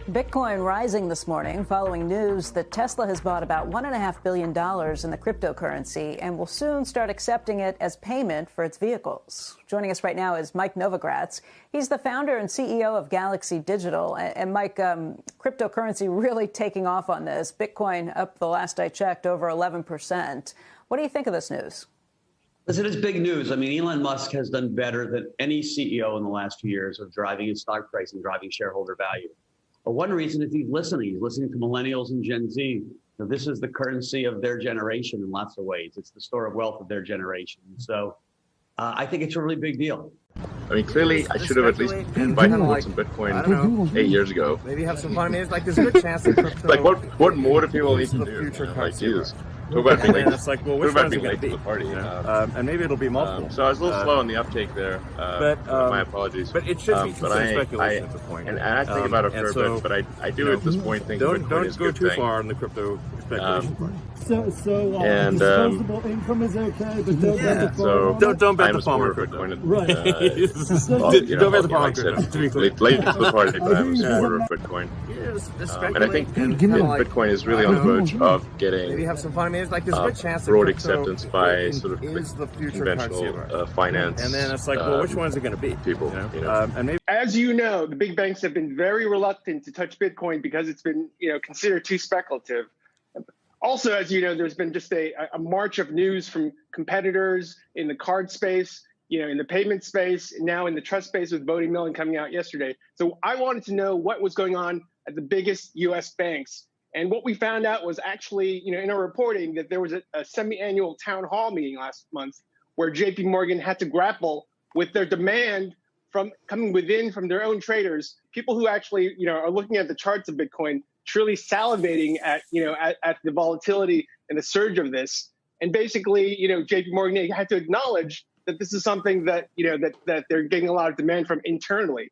Bitcoin rising this morning following news that Tesla has bought about $1.5 billion in the cryptocurrency and will soon start accepting it as payment for its vehicles. Joining us right now is Mike Novogratz. He's the founder and CEO of Galaxy Digital. And Mike, cryptocurrency really taking off on this. Bitcoin up the last I checked over 11%. What do you think of this news? Listen, it's big news. I mean, Elon Musk has done better than any CEO in the last few years of driving his stock price and driving shareholder value. But one reason is he's listening. He's listening to millennials and Gen Z. So this is the currency of their generation in lots of ways. It's the store of wealth of their generation. So I think it's a really big deal. I mean, clearly, I should have at least been buying some Bitcoin 8 years ago. Maybe have some fun. I mean, it's like there's a good chance that crypto. Like, what more do people need to do? Future like, Jesus. Talk about being late. It's like, well, which one's it going to be? To the party, and maybe it'll be multiple. So I was a little slow on the uptake there. My apologies. But it should be speculation at this point. And I think about it for a bit, but I do at this point think Bitcoin is a good thing. Don't go too far in the crypto speculation part. Disposable income is okay, but don't bet the farmer. Right. Don't bet the farmer. To be clear. Late to the party, but I'm a supporter of Bitcoin. And I think Bitcoin is really on the verge of getting maybe have some fun. I mean, it's like there's a good chance broad acceptance by sort of conventional finance. And then it's like, well, which one's it going to be? People, and maybe. As you know, the big banks have been very reluctant to touch Bitcoin because it's been, considered too speculative. Also, as you know, there's been just a march of news from competitors in the card space, in the payment space, now in the trust space with Bodie Millen coming out yesterday. So I wanted to know what was going on at the biggest U.S. banks. And what we found out was actually, in our reporting, that there was a semi-annual town hall meeting last month where JP Morgan had to grapple with their demand from coming from their own traders, people who actually, are looking at the charts of Bitcoin, truly salivating at the volatility and the surge of this. And basically, JP Morgan had to acknowledge that this is something that, that they're getting a lot of demand from internally.